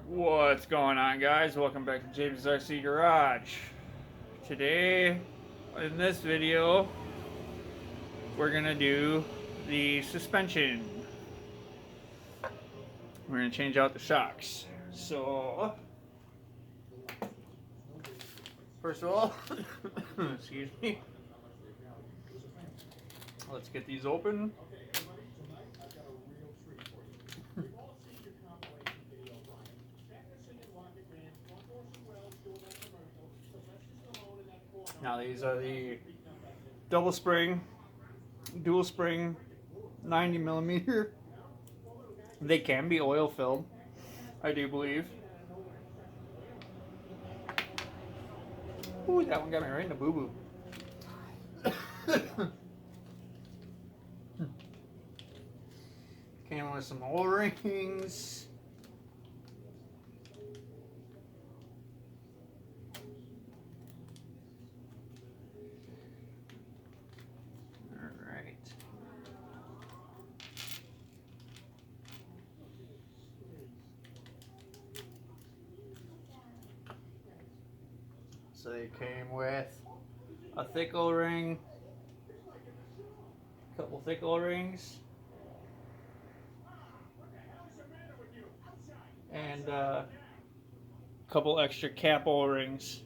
What's going on, guys? Welcome back to James RC Garage. Today, in this video, we're gonna do the suspension. We're gonna change out the shocks. So, first of all, excuse me, let's get these open. Now these are the double spring, dual spring, 90 millimeter. They can be oil filled, I do believe. Ooh, that one got me right in the boo boo. Came with some O-rings. So they came with a thick O-ring, a couple thick O-rings, and a couple extra cap O-rings.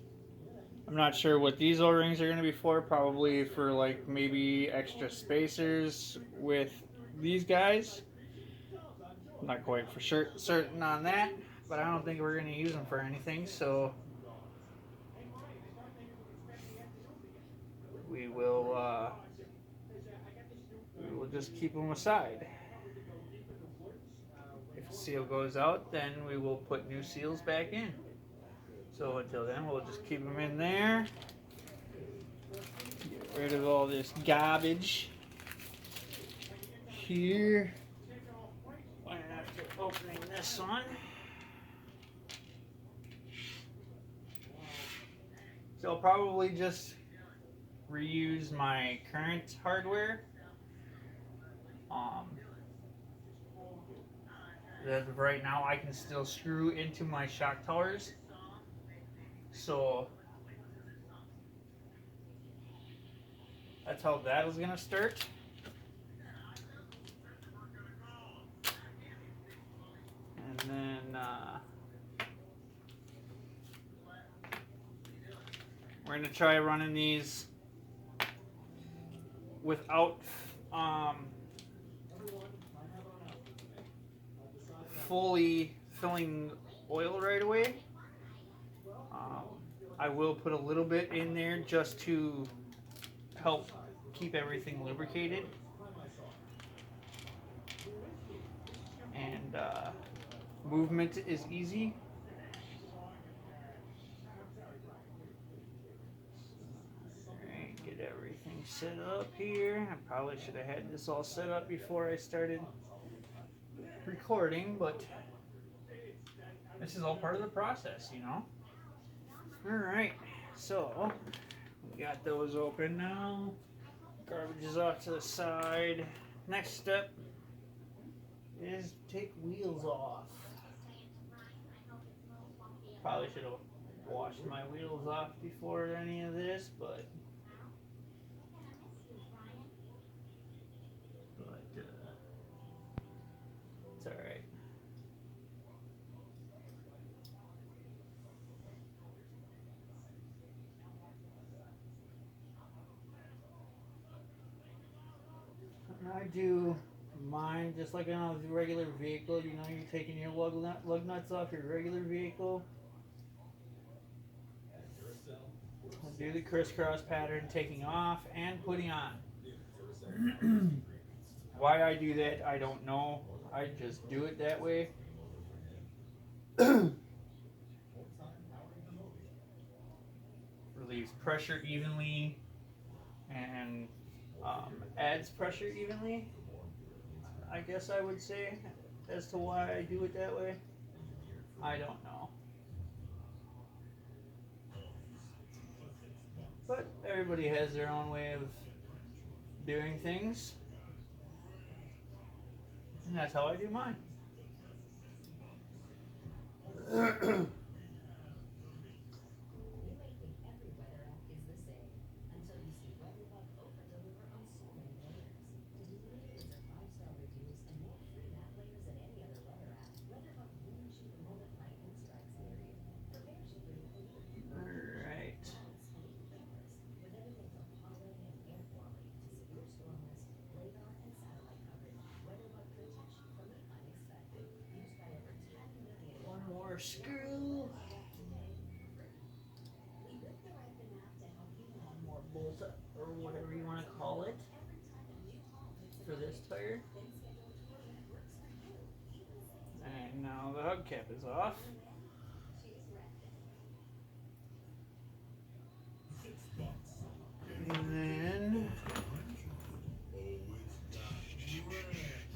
I'm not sure what these O-rings are going to be for, probably for like maybe extra spacers with these guys. I'm not quite for sure certain on that, but I don't think we're going to use them for anything, so we will just keep them aside. If the seal goes out, then we will put new seals back in. So until then, we'll just keep them in there. Get rid of all this garbage here. After opening this one. So I'll probably just reuse my current hardware. As of right now, I can still screw into my shock towers. So that's how that is going to start. And then we're going to try running these without fully filling oil right away. I will put a little bit in there just to help keep everything lubricated. And movement is easy. Alright, get everything set up here. I probably should have had this all set up before I started recording, but this is all part of the process, you know. Alright, so we got those open now. Garbage is off to the side. Next step is take wheels off. Probably should have washed my wheels off before any of this, but it's alright. I do mine just like on a regular vehicle. You know, you're taking your lug nuts off your regular vehicle. I'll do the crisscross pattern, taking off and putting on. Why I do that, I don't know. I just do it that way. Relieves pressure evenly and adds pressure evenly, I guess I would say. As to why I do it that way, I don't know. But everybody has their own way of doing things. And that's how I do mine. One more screw. One more bolt or whatever you want to call it for this tire. And now the hubcap is off. And then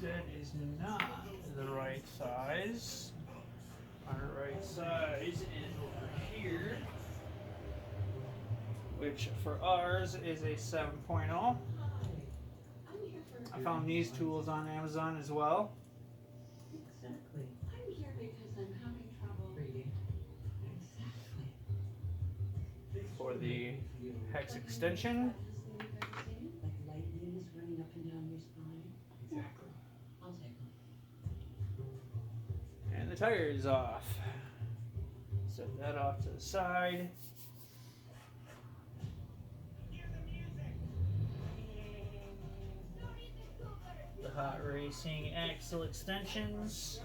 that is not the right size. Our right size is over here, which for ours is a 7.0. I found these tools on Amazon as well. Exactly. I'm here because I'm having trouble reading. Exactly. For the hex extension. Like lightning is running up and down your spine. Exactly. I'll take one. And the tire is off. Set that off to the side. The hot racing axle extensions.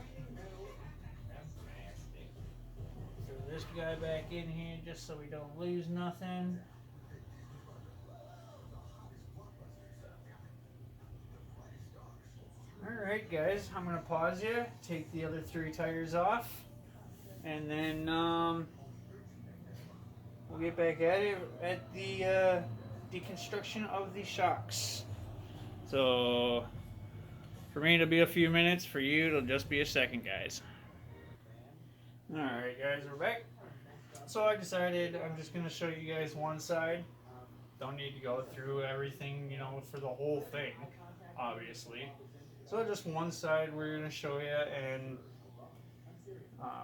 Throw this guy back in here just so we don't lose nothing. Alright guys, I'm going to pause you, take the other 3 tires off, and then we'll get back at it at the deconstruction of the shocks. So for me it'll be a few minutes, for you it'll just be a second, guys. Alright guys, we're back. So I decided I'm just going to show you guys one side. Don't need to go through everything, you know, for the whole thing, obviously. So just one side we're going to show you, and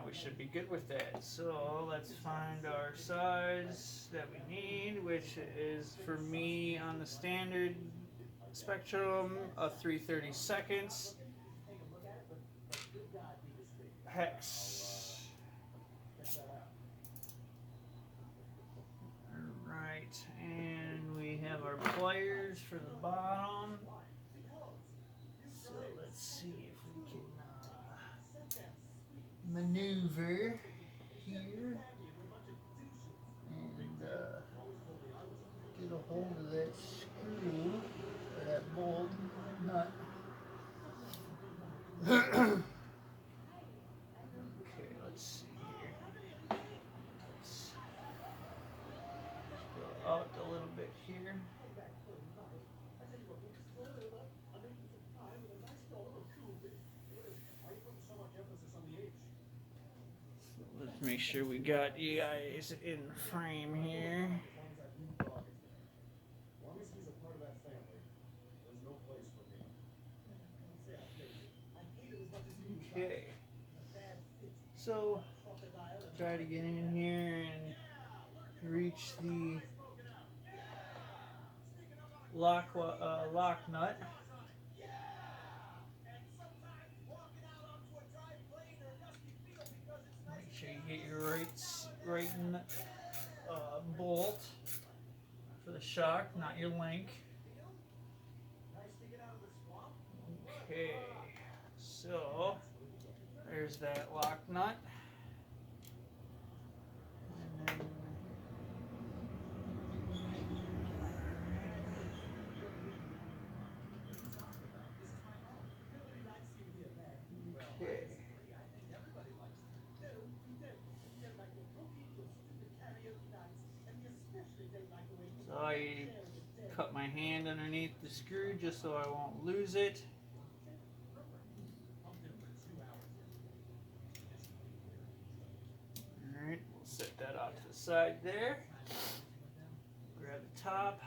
we should be good with that. So let's find our size that we need, which is for me on the standard spectrum of 3/32 hex. Alright, and we have our pliers for the bottom. So let's see if we can maneuver here and get a hold of that screw or that bolt nut. Okay, let's see here. Let's go out a little bit here. Let's make sure we got you guys in frame here. Okay. So try to get in here and reach the lock nut. Make sure you get your right bolt for the shock, not your link. Okay, so there's that lock nut. And then okay. So I cut my hand underneath the screw just so I won't lose it. Alright, we'll set that off to the side there. Grab the top.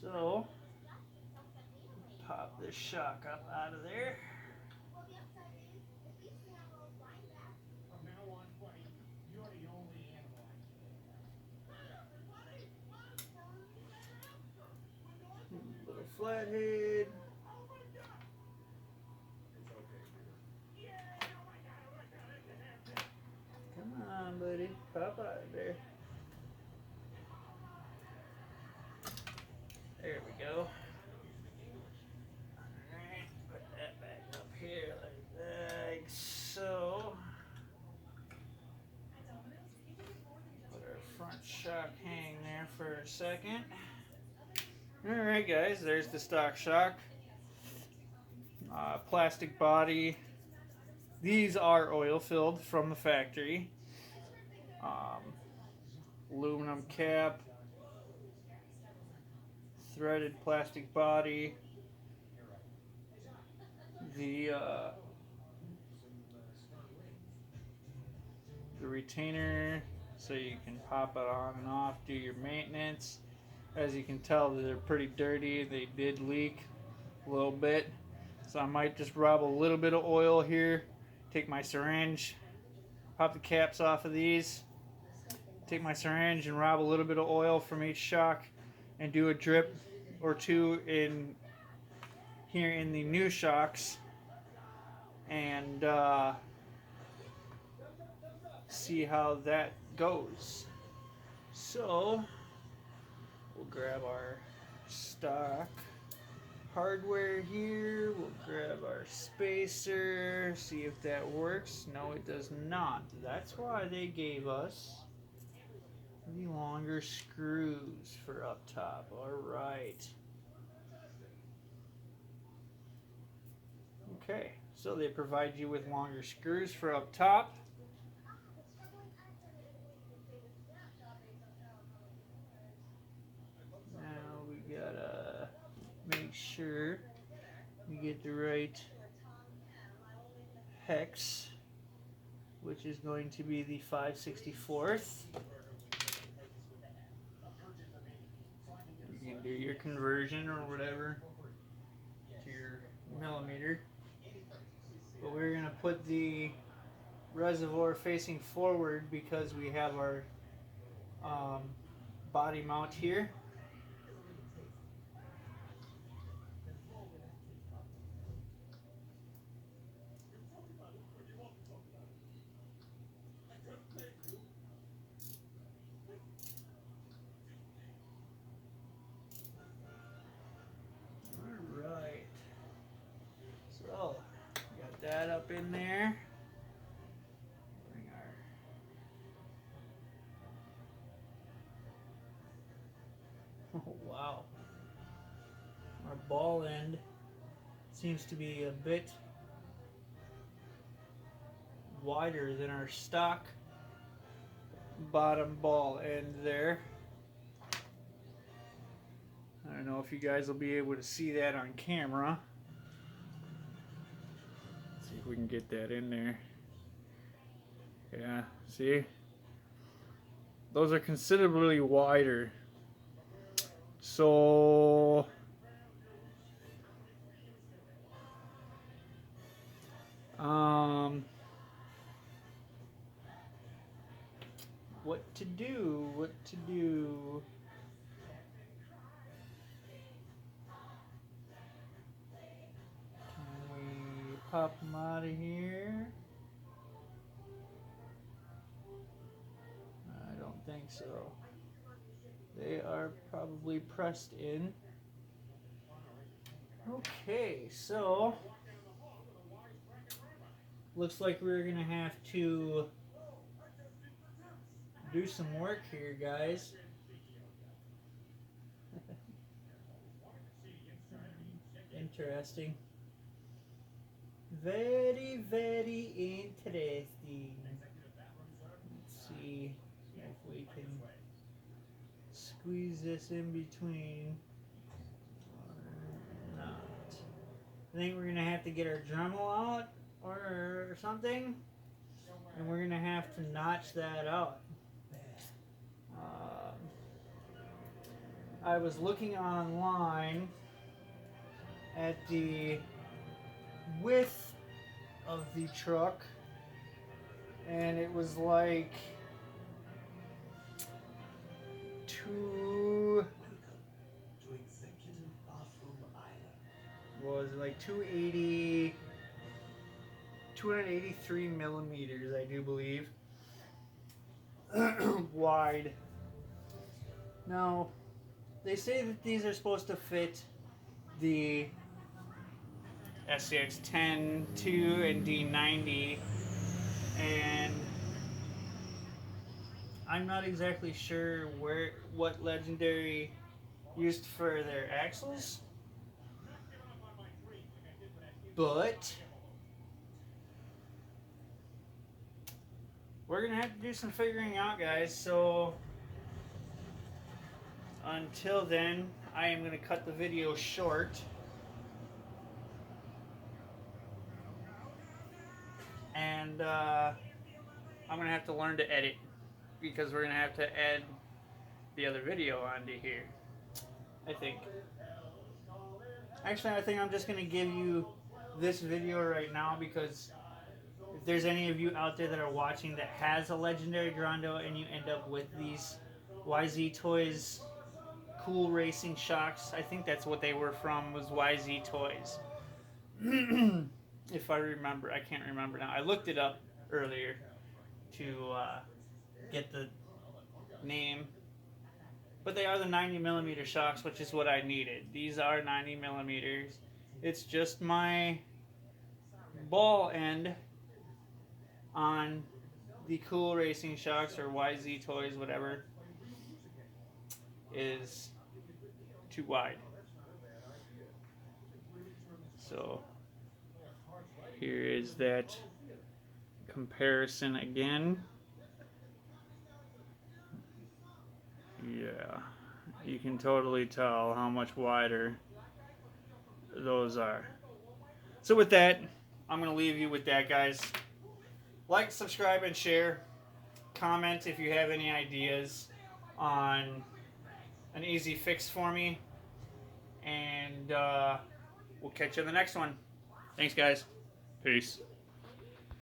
So, pop this shock up out of there. Little flathead. Come on, buddy. Pop out of there. There we go. Alright, put that back up here like so. Let our front shock hang there for a second. Alright guys, there's the stock shock. Plastic body. These are oil filled from the factory. Aluminum cap. Threaded plastic body. The retainer so you can pop it on and off, do your maintenance. As you can tell, they're pretty dirty. They did leak a little bit, so I might just rub a little bit of oil here, take my syringe, pop the caps off of these, take my syringe and rub a little bit of oil from each shock and do a drip or two in here in the new shocks and see how that goes. So we'll grab our stock hardware here. We'll grab our spacer, see if that works. No, it does not. That's why they gave us the longer screws for up top. Alright. Okay, so they provide you with longer screws for up top. Now we gotta make sure we get the right hex, which is going to be the 5/64th. You can do your conversion or whatever to your millimeter. But we're going to put the reservoir facing forward because we have our body mount here. Alright. So, got that up in there. Bring our... Oh, wow. Our ball end seems to be a bit wider than our stock bottom ball end there. I don't know if you guys will be able to see that on camera. Let's see if we can get that in there. Yeah, see? Those are considerably wider. So what to do? What to do? Can we pop them out of here? I don't think so. They are probably pressed in. Okay, so looks like we're gonna have to do some work here, guys. Interesting. Very, very interesting. Let's see if we can squeeze this in between or not. I think we're gonna have to get our Dremel out or something, and we're gonna have to notch that out. I was looking online at the width of the truck, and it was like two. To Executive Bathroom Island. Was it like 280, 283 millimeters, I do believe, wide. Now, they say that these are supposed to fit the SCX 10, 2, and D90, and I'm not exactly sure what Legendary used for their axles, but we're gonna have to do some figuring out, guys. So until then, I am gonna cut the video short. And I'm gonna have to learn to edit because we're gonna have to add the other video onto here. I think. Actually, I think I'm just gonna give you this video right now because if there's any of you out there that are watching that has a Legendary Grando and you end up with these YZ Toys Cool Racing shocks, I think that's what they were from, was YZ Toys. If I remember, I can't remember now. I looked it up earlier to get the name, but they are the 90 millimeter shocks, which is what I needed. These are 90 millimeters. It's just my ball end on the Cool Racing shocks, or YZ Toys, whatever, is too wide. So here is that comparison again. Yeah, you can totally tell how much wider those are. So with that, I'm going to leave you with that, guys. Like, subscribe, and share. Comment if you have any ideas on an easy fix for me. And we'll catch you in the next one. Thanks, guys. Peace.